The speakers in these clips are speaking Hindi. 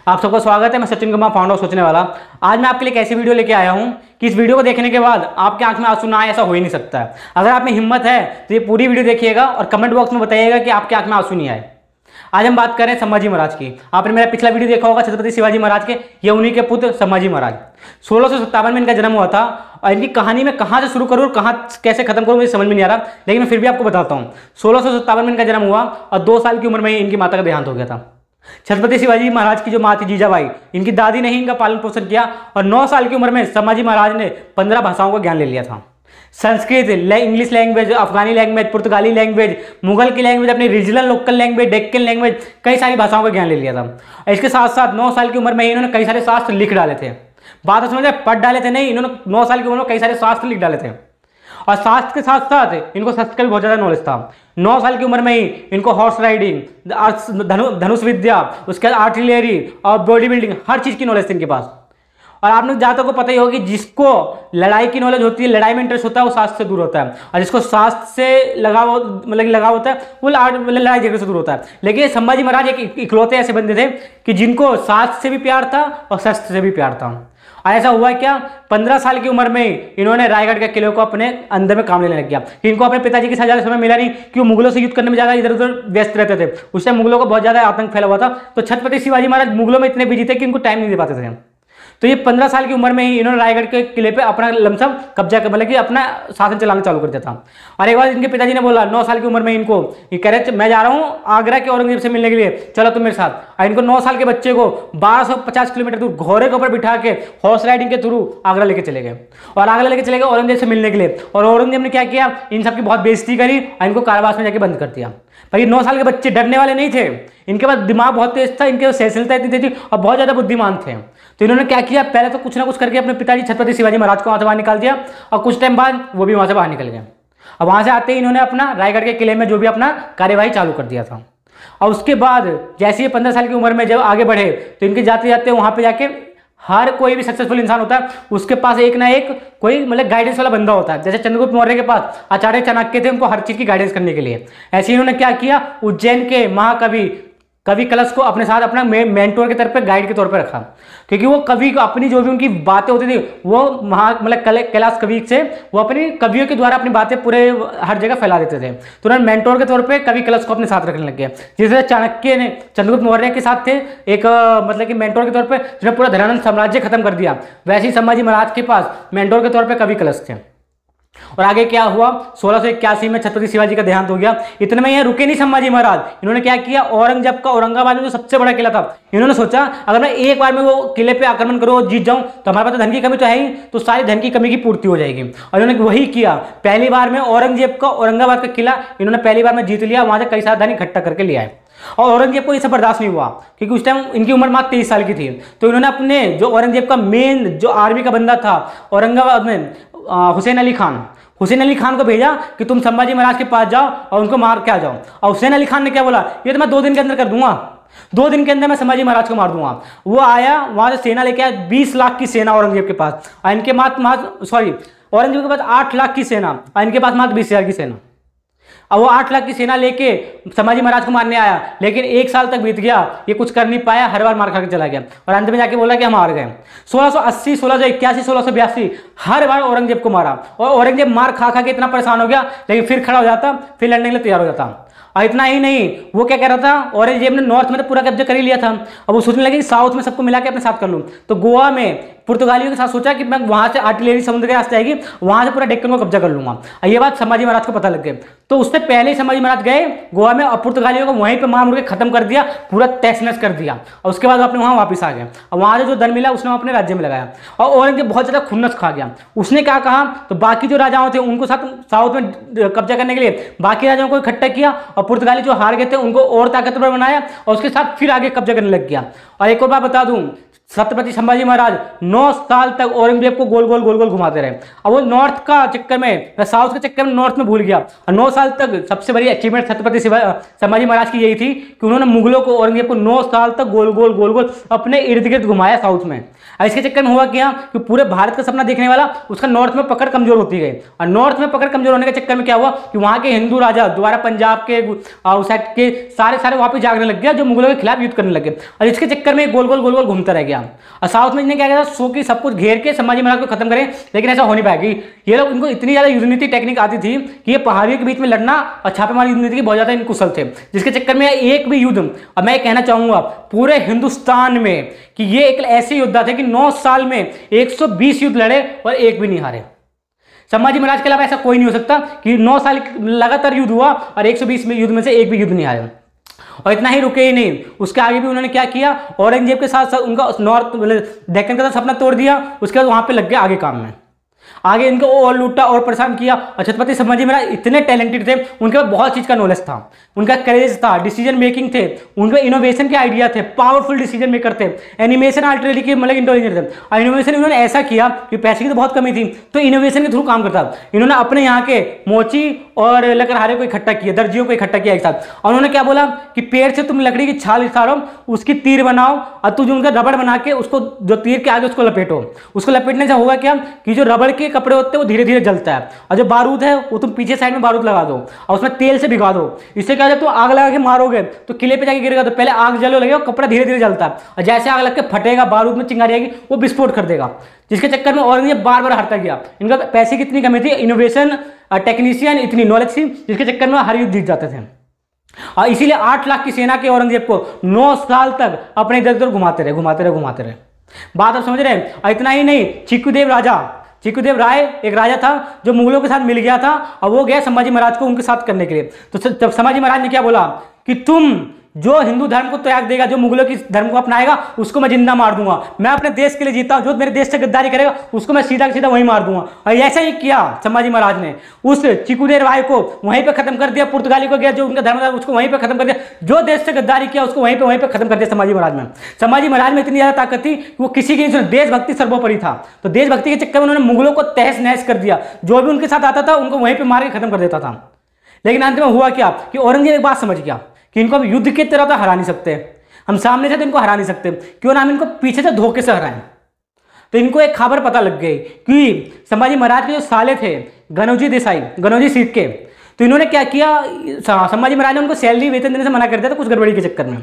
आप सबका स्वागत है। मैं सचिन कुमार, फाउंडर सोचने वाला। आज मैं आपके लिए एक ऐसी वीडियो लेके आया हूं कि इस वीडियो को देखने के बाद आपके आंख में आंसू ना आए, ऐसा हो ही नहीं सकता है। अगर आप में हिम्मत है तो ये पूरी वीडियो देखिएगा और कमेंट बॉक्स में बताइएगा कि आपके आंख में आंसू नहीं आए। आज हम बात करें संभाजी महाराज की। आपने मेरा पिछला वीडियो देखा होगा छत्रपति शिवाजी महाराज के, ये उन्हीं के पुत्र संभाजी महाराज। 1657 में इनका जन्म हुआ था और इनकी कहानी में कहाँ से शुरू करूँ और कहाँ कैसे खत्म करूँ मुझे समझ में नहीं आ रहा, लेकिन मैं फिर भी आपको बताता हूँ। 1657 में इनका जन्म हुआ और 2 साल की उम्र में ही इनकी माता का देहांत हो गया था। छत्रपति शिवाजी महाराज की जो माँ थी जीजाबाई, इनकी दादी ने ही इनका पालन पोषण किया और 9 साल की उम्र में संभाजी महाराज ने 15 भाषाओं का ज्ञान ले लिया था। संस्कृत, इंग्लिश लैंग्वेज, अफगानी लैंग्वेज, पुर्तगाली लैंग्वेज, मुगल की लैंग्वेज, अपनी regional local language, Deccan language, कई सारी भाषाओं का ज्ञान ले लिया था। इसके साथ साथ 9 साल की उम्र में ही इन्होंने कई सारे शास्त्र लिख डाले थे। बात समझ में, पढ़ डाले थे नहीं, इन्होंने 9 साल की उम्र में कई सारे शास्त्र लिख डाले थे। और शास्त्र के साथ साथ इनको शस्त्र का भी बहुत ज़्यादा नॉलेज था। 9 साल की उम्र में ही इनको हॉर्स राइडिंग, धनुष विद्या, उसके बाद आर्टिलरी और बॉडी बिल्डिंग, हर चीज़ की नॉलेज थी इनके पास। और आप लोग ज़्यादातर को पता ही होगी, जिसको लड़ाई की नॉलेज होती है, लड़ाई में इंटरेस्ट होता है, वो शास्त्र से दूर होता है। और जिसको शास्त्र से लगाव होता है वो लड़ाई झगड़े से दूर होता है। लेकिन संभाजी महाराज एक इकलौते ऐसे बंदे थे कि जिनको शास्त्र से भी प्यार था और शस्त्र से भी प्यार था। और ऐसा हुआ क्या, 15 साल की उम्र में इन्होंने रायगढ़ के किले को अपने अंदर में काम लेने लग गया। इनको अपने पिताजी के साथ ज़्यादा समय मिला नहीं कि वो मुगलों से युद्ध करने में ज़्यादा इधर उधर व्यस्त रहते थे। उस टाइम मुगलों को बहुत ज़्यादा आतंक फैला हुआ था, तो छत्रपति शिवाजी महाराज मुगलों में इतने बिजी थे कि इनको टाइम नहीं दे पाते थे। तो ये 15 साल की उम्र में ही इन्होंने रायगढ़ के किले पे अपना लमसम कब्जा कर, मतलब कि अपना शासन चलाना चालू कर दिया था। और एक बार इनके पिताजी ने बोला, 9 साल की उम्र में इनको ये कह रहे मैं जा रहा हूँ आगरा के औरंगजेब से मिलने के लिए, चलो तुम मेरे साथ। और इनको 9 साल के बच्चे को 1250 किलोमीटर दूर घोड़े के ऊपर बिठा के हॉर्स राइडिंग के थ्रू आगरा लेके चले गए। और आगरा लेके चले गए औरंगजेब से मिलने के लिए। और औरंगजेब ने क्या किया, इन सबकी बहुत बेइज्जती करी और इनको कारावास में जाके बंद कर दिया। पर ये 9 साल के बच्चे डरने वाले नहीं थे, इनके पास दिमाग बहुत तेज था, इनके सहनशीलता इतनी थी और बहुत ज़्यादा बुद्धिमान थे। तो इन्होंने क्या किया, पहले तो कुछ ना कुछ करके अपने पिताजी छत्रपति शिवाजी महाराज को वहाँ से बाहर निकाल दिया और कुछ टाइम बाद वो भी वहाँ से बाहर निकल गए। और वहाँ से आते ही इन्होंने अपना रायगढ़ के किले में जो भी अपना कार्यवाही चालू कर दिया था। और उसके बाद जैसे ही 15 साल की उम्र में जब आगे बढ़े तो इनके जाते जाते वहाँ पर जाके हर कोई भी सक्सेसफुल इंसान होता है, उसके पास एक ना एक कोई मतलब गाइडेंस वाला बंदा होता है। जैसे चंद्रगुप्त मौर्य के पास आचार्य चाणक्य थे, उनको हर चीज़ की गाइडेंस करने के लिए। ऐसे ही इन्होंने क्या किया, उज्जैन के महाकवि कवि कलश को अपने साथ अपना मेंटोर के तौर पे, गाइड के तौर पे रखा, क्योंकि वो कवि को अपनी जो भी उनकी बातें होती थी वो मतलब कैलाश कवि से वो अपनी कवियों के द्वारा अपनी बातें पूरे हर जगह फैला देते थे। तो उन्होंने मेंटोर के तौर पे कवि कलश को अपने साथ रखने लग गए। जिस चाणक्य ने चंद्रगुप्त मौर्य के साथ थे एक मतलब कि मेंटोर के तौर पर, जिन्होंने पूरा धनानंद साम्राज्य खत्म कर दिया, वैसे ही संभाजी महाराज के पास मेंटोर के तौर पर कवि कलश थे। और आगे क्या हुआ, 1681 में छत्रपति शिवाजी का देहांत हो गया। इतने में यह रुके नहीं संभाजी महाराज, इन्होंने क्या किया, औरंगजेब का औरंगाबाद में जो सबसे बड़ा किला था, इन्होंने सोचा अगर मैं एक बार में वो किले पे आक्रमण करूँ और जीत जाऊं तो हमारे पास धन की कमी तो है ही, तो सारी धन की कमी की पूर्ति हो जाएगी। और इन्होंने वही किया, पहली बार में औरंगजेब का औरंगाबाद का किला इन्होंने पहली बार में जीत लिया, वहां से कई सारा धन इकट्ठा करके लिया है। और औरंगजेब को ये सब बर्दाश्त नहीं हुआ क्योंकि उस टाइम इनकी उम्र मात्र 23 साल की थी। तो इन्होंने अपने जो औरंगजेब का मेन जो आर्मी का बंदा था औरंगाबाद में, हुसैन अली खान को भेजा कि तुम संभाजी महाराज के पास जाओ और उनको मार के आ जाओ। और हुसैन अली खान ने क्या बोला, ये तो मैं 2 दिन के अंदर कर दूंगा, 2 दिन के अंदर मैं संभाजी महाराज को मार दूंगा। वो आया, वहां से सेना लेके आया, 20 लाख की सेना औरंगजेब के पास, और इनके औरंगजेब के पास 8 लाख की सेना और इनके पास मात्र 20,000 की सेना। अब वो 8 लाख की सेना लेके संभाजी महाराज को मारने आया, लेकिन 1 साल तक बीत गया, ये कुछ कर नहीं पाया, हर बार मार खा के चला गया और अंत में जाके बोला कि हम हार गए। 1680, 1681, 1682 हर बार औरंगजेब को मारा और औरंगजेब मार खा खा के इतना परेशान हो गया, लेकिन फिर खड़ा हो जाता, फिर लड़ने के लिए तैयार हो जाता। और इतना ही नहीं, वो क्या कह रहा था, औरंगजेब ने नॉर्थ में तो पूरा कब्जा कर ही लिया था, अब वो सोचने लगे कि साउथ में सबको मिला के अपने साथ कर लूँ। तो गोवा में पुर्तगालियों के साथ सोचा कि मैं वहां से आर्टिलरी समुद्र के रास्ते आएगी, वहां से पूरा डेक्कन को कब्जा कर लूंगा। और ये बात संभाजी महाराज को पता लग गई, तो उससे पहले ही संभाजी महाराज गए गोवा में और पुर्तगालियों को वहीं पे मार मुड़ के खत्म कर दिया, पूरा तहस नहस कर दिया। और उसके बाद अपने वहां वापस आ गए और वहां से जो धन मिला उसने अपने राज्य में लगाया। और औरंगजेब बहुत ज्यादा खुन्नस खा गया। उसने क्या कहा, तो बाकी जो राजाओं थे उनको साथ साउथ में कब्जा करने के लिए बाकी राजाओं को इकट्ठा किया और पुर्तगाली जो हार गए थे उनको और ताकतवर बनाया और उसके साथ फिर आगे कब्जा करने लग गया। और एक और बात बता दूं, छत्रपति संभाजी महाराज 9 साल तक औरंगजेब को गोल गोल गोल गोल घुमाते रहे। अब वो नॉर्थ का चक्कर में, साउथ के चक्कर में नॉर्थ में भूल गया। और 9 साल तक सबसे बड़ी अचीवमेंट छत्रपति संभाजी महाराज की यही थी कि उन्होंने मुगलों को, औरंगजेब को 9 साल तक गोल गोल गोल गोल अपने इर्द गिर्द घुमाया साउथ में। इसके चक्कर में हुआ क्या कि पूरे भारत का सपना देखने वाला उसका नॉर्थ में पकड़ कमजोर होती गई। और नॉर्थ में पकड़ कमजोर होने के चक्कर में क्या हुआ कि वहां के हिंदू राजा दोबारा पंजाब के उस साइड के सारे वापस जागने लग गया, जो मुगलों के खिलाफ युद्ध करने लगे। और इसके चक्कर में गोल गोल गोल गोल घूमता रह गया। और साउथ में क्या किया, सो की सब कुछ घेर के संभाजी महाराज को खत्म करें, लेकिन ऐसा हो नहीं पाएगी। ये लोग, इनको इतनी ज्यादा युद्धनीति टेक्निक आती थी कि ये पहाड़ियों के बीच में लड़ना और छापेमारी युद्धनीति की बहुत ज्यादा इनको कुशल थे, जिसके चक्कर में एक भी युद्ध, और मैं कहना चाहूंगा पूरे हिंदुस्तान में कि ये एक ऐसे योद्धा थे कि 9 साल में 120 युद्ध लड़े और एक भी नहीं हारे। संभाजी महाराज के अलावा ऐसा कोई नहीं हो सकता कि 9 साल लगातार युद्ध हुआ और 120 युद्ध में से एक भी युद्ध नहीं हारे। और इतना ही रुके ही नहीं, उसके आगे भी उन्होंने क्या किया, औरंगजेब के साथ साथ उनका नॉर्थ डेक्कन का सपना तोड़ दिया। उसके बाद वहां पे लग गए आगे काम में, आगे इनको और लूटा और परेशान किया। और छत्रपति संभाजी महाराज इतने टैलेंटेड थे, उनके पास बहुत चीज का नॉलेज था, उनका करेज था, डिसीजन मेकिंग थे, उनके इनोवेशन के आइडिया थे, पावरफुल डिसीजन मेकर थे, एनिमेशन आर्टिलरी के मतलब इंटेलिजेंट थे। और इनोवेशन इन्होंने ऐसा किया कि पैसे की तो बहुत कमी थी, तो इनोवेशन के थ्रू काम करता। इन्होंने अपने यहाँ के मोची और लकड़हारे को इकट्ठा किया, दर्जियों को इकट्ठा किया एक साथ, और उन्होंने क्या बोला कि पेड़ से तुम लकड़ी की छाल उतारो, उसकी तीर बनाओ और तुम उनका रबड़ बना के उसको जो तीर के आगे उसको लपेटो। उसको लपेटने से होगा क्या कि जो रबड़ के कपड़े होते हैं वो धीरे धीरे जलता है, और जो बारूद है वो तुम पीछे साइड में बारूद लगा दो और उसमें तेल से भिगा दो। इससे क्या जब तुम आग लगा के मारोगे तो किले पे जाके गिरेगा, तो पहले आग जलो लगेगा, कपड़ा धीरे धीरे जलता है, और जैसे आग लग के फटेगा, बारूद में चिंगारी आएगी, वो विस्फोट कर देगा। जिसके चक्कर में औरंगजेब बार बार हारता गया। इनका पैसे की इतनी कमी थी, इनोवेशन टेक्नीशियन इतनी नॉलेज थी, जिसके चक्कर में हर युद्ध जीत जाते थे। और इसीलिए 8 लाख की सेना के औरंगजेब को 9 साल तक अपने इधर उधर घुमाते रहे। बात आप समझ रहे हैं। और इतना ही नहीं, चिक्कुदेव राय एक राजा था जो मुगलों के साथ मिल गया था, और वो गया संभाजी महाराज को उनके साथ करने के लिए। तो जब संभाजी महाराज ने क्या बोला कि तुम जो हिंदू धर्म को त्याग देगा, जो मुगलों की धर्म को अपनाएगा, उसको मैं जिंदा मार दूंगा। मैं अपने देश के लिए जीता हूं, जो मेरे देश से गद्दारी करेगा उसको मैं सीधा सीधा वहीं मार दूंगा। और ऐसा ही किया संभाजी महाराज ने, उस चिक्कुदेव राय को वहीं पे खत्म कर दिया। पुर्तगाली को गया जो उनका धर्म था उसको वहीं पे खत्म कर दिया, जो देश से गद्दारी किया उसको वहीं पे खत्म कर दिया संभाजी महाराज में। संभाजी महाराज में इतनी ज्यादा ताकत थी कि वो किसी की देशभक्ति सर्वोपरि था, तो देशभक्ति के चक्कर में उन्होंने मुगलों को तहस नहस कर दिया। जो भी उनके साथ आता था उनको वहीं पर मार के खत्म कर देता था। लेकिन अंत में हुआ क्या कि औरंगजेब एक बात समझ गया कि इनको हम युद्ध की तरह तो हरा नहीं सकते, हम सामने से तो इनको हरा नहीं सकते, क्यों ना हम इनको पीछे से धोखे से हराएं। तो इनको एक खबर पता लग गई कि संभाजी महाराज के जो साले थे गनौजी सीट के, तो इन्होंने क्या किया, संभाजी महाराज ने उनको सैलरी वेतन देने से मना कर दिया था कुछ गड़बड़ी के चक्कर में।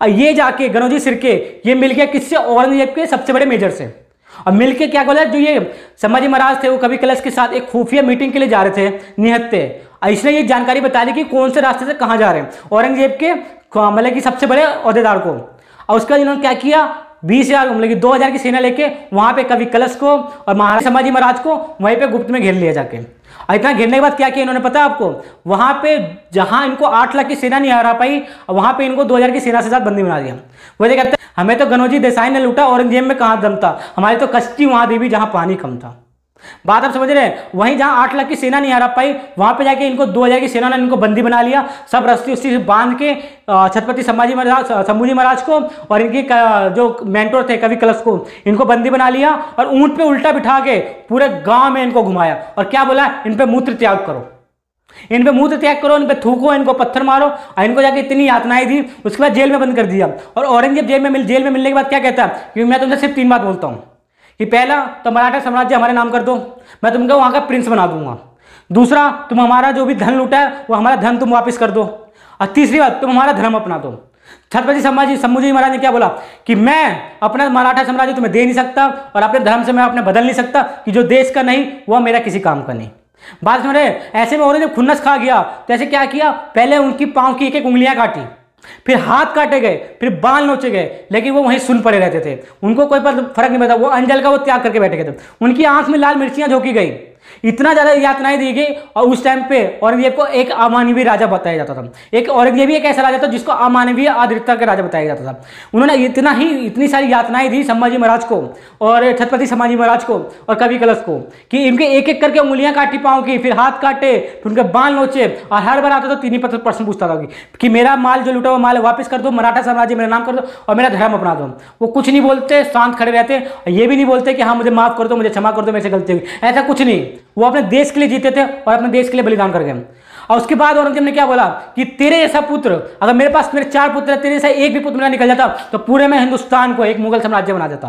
और ये जाके गनौजी सिरके ये मिल गया किससे, औरंगजेब के सबसे बड़े मेजर से। और मिलके क्या बोला, जो ये संभाजी महाराज थे वो कवि कलश के साथ एक खुफिया मीटिंग के लिए जा रहे थे निहत्ते। इसने ये जानकारी बता दी कि कौन से रास्ते से कहाँ जा रहे हैं औरंगजेब के मतलब कि सबसे बड़े ओहदेदार को। और उसके बाद इन्होंने क्या किया, 20,000 मतलब कि 2,000 की सेना लेके वहां पे कवि कलश को और महाराज संभाजी महाराज को वहीं पे गुप्त में घेर लिया जाके। और इतना घेरने के बाद क्या किया इन्होंने पता है आपको, वहां पे जहां इनको 8 लाख की सेना नहीं हरा पाई, वहां पे इनको 2,000 की सेना से साथ बंदी बना दिया। वो कहते हैं हमें तो गनौजी देसाई ने लूटा, औरंगजेब में कहाँ दम था, हमारी तो कश्ती वहां देवी जहां पानी कम था। बात आप समझ रहे हैं। वहीं जहां 8 लाख की सेना नहीं हरा पाई, वहां पे जाके इनको 2,000 की सेना ने इनको बंदी बना लिया। सब रस्सी उस्सी से बांध के छत्रपति संभाजी महाराज को और इनके जो मेंटोर थे कवि कलश को, इनको बंदी बना लिया और ऊंट पे उल्टा बिठा के पूरे गांव में इनको घुमाया। और क्या बोला, इन पे मूत्र त्याग करो, इन पे थूको, इनको पत्थर मारो। और इनको जाके इतनी यातनाएं दी, उसके बाद जेल में बंद कर दिया। और औरंगजेब जेल में मिलने के बाद क्या कहता है कि मैं तुमसे सिर्फ 3 बात बोलता हूँ कि पहला तो मराठा साम्राज्य हमारे नाम कर दो, मैं तुमको वहां का प्रिंस बना दूंगा। दूसरा, तुम हमारा जो भी धन लूटा है वो हमारा धन तुम वापस कर दो। और तीसरी बात, तुम हमारा धर्म अपना दो। छत्रपति संभाजी महाराज ने क्या बोला कि मैं अपना मराठा साम्राज्य तुम्हें दे नहीं सकता और अपने धर्म से मैं अपने बदल नहीं सकता, कि जो देश का नहीं वो मेरा किसी काम का नहीं। बात सुन रहे। ऐसे में औरंगजेब खुन्नस खा गया, तो ऐसे क्या किया, पहले उनकी पांव की एक उंगलियां काटी, फिर हाथ काटे गए, फिर बाल नोचे गए, लेकिन वो वहीं सुन पड़े रहते थे, उनको कोई फर्क नहीं पड़ता। वो अंजल का वो त्याग करके बैठे गए थे। उनकी आंख में लाल मिर्चियां झोंकी गई, इतना ज़्यादा यातनाएं दी गई। और उस टाइम पे औरंगजेब को एक अमानवीय राजा बताया जाता था। एक औरंगजेब एक ऐसा राजा था जिसको अमानवीय आदृतता का राजा बताया जाता था। उन्होंने इतनी सारी यातनाएं दी संभाजी महाराज को और छत्रपति संभाजी महाराज को और कवि कलश को कि इनके एक एक करके उंगलियां काटी पाँव की, फिर हाथ काटे, फिर उनके बाल नोचे, और हर बार आता तो 3 ही प्रश्न पूछता था कि मेरा माल जो लूटा हुआ माल वापस कर दो, मराठा साम्राज्य मेरा नाम कर दो और मेरा धर्म अपना दो। वो कुछ नहीं बोलते, शांत खड़े रहते, ये भी नहीं बोलते कि हाँ मुझे माफ कर दो, मुझे क्षमा कर दो, मेरे से गलती हुई, ऐसा कुछ नहीं। वो अपने देश के लिए जीते थे और अपने देश के लिए बलिदान कर गए। और उसके बाद औरंगजेब ने क्या बोला कि तेरे जैसा पुत्र, अगर मेरे पास मेरे 4 पुत्र है, तेरे जैसा एक भी पुत्र मेरा निकल जाता तो पूरे में हिंदुस्तान को एक मुगल साम्राज्य बना देता।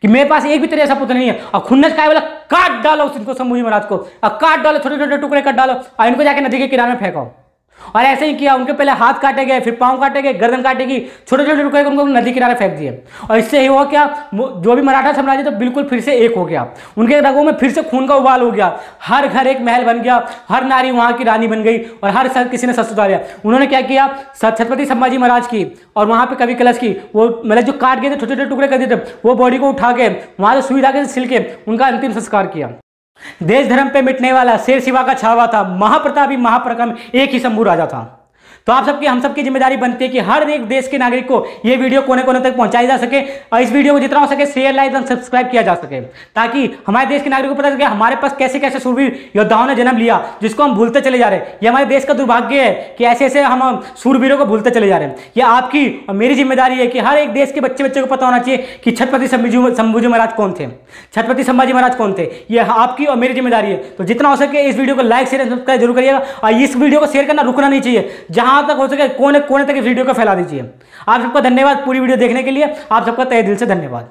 कि मेरे पास एक भी तेरे जैसा पुत्र नहीं है। और खुन्नस का बोला काट डालो इनको, संभाजी महाराज को, और काट डालो, छोटे छोटे टुकड़े काट डालो और इनको जाके नदी के किनारे में फेंको। और ऐसे ही किया। उनके पहले हाथ काटे गए, फिर पांव काटे गए, गर्दन काटेगी, छोटे छोटे टुकड़े उनको नदी किनारे फेंक दिए। और इससे ही हुआ क्या, जो भी मराठा साम्राज्य तो बिल्कुल फिर से एक हो गया। उनके रगों में फिर से खून का उबाल हो गया। हर घर एक महल बन गया, हर नारी वहां की रानी बन गई और हर सर किसी ने सस उतारा। उन्होंने क्या किया, छत्रपति संभाजी महाराज की और वहां पे कवि कलश की, वो मतलब जो काट गए थे, छोटे छोटे टुकड़े कर दिए थे, वो बॉडी को उठा के वहां से सुई धागे से सिल के उनका अंतिम संस्कार किया। देश धर्म पे मिटने वाला शेर शिवा का छावा था, महाप्रतापी महापराक्रम एक ही शंभू राजा था। तो आप सबकी हम सबकी जिम्मेदारी बनती है कि हर एक देश के नागरिक को ये वीडियो कोने कोने तक पहुंचाई जा सके और इस वीडियो को जितना हो सके शेयर, लाइक और सब्सक्राइब किया जा सके, ताकि हमारे देश के नागरिकों को पता चले हमारे पास कैसे कैसे शूरवीर योद्धाओं ने जन्म लिया जिसको हम भूलते चले जा रहे हैं। ये हमारे देश का दुर्भाग्य है कि ऐसे ऐसे हम शूरवीरों को भूलते चले जा रहे हैं। ये आपकी और मेरी जिम्मेदारी है कि हर एक देश के बच्चे को पता होना चाहिए कि छत्रपति संभाजी महाराज कौन थे, छत्रपति संभाजी महाराज कौन थे। ये आपकी और मेरी जिम्मेदारी है। तो जितना हो सके इस वीडियो को लाइक, शेयर, सब्सक्राइब जरूर करिएगा और इस वीडियो को शेयर करना रुकना नहीं चाहिए। जहां तक हो सके कोने तक इस वीडियो को फैला दीजिए। आप सबका धन्यवाद पूरी वीडियो देखने के लिए। आप सबका तहे दिल से धन्यवाद।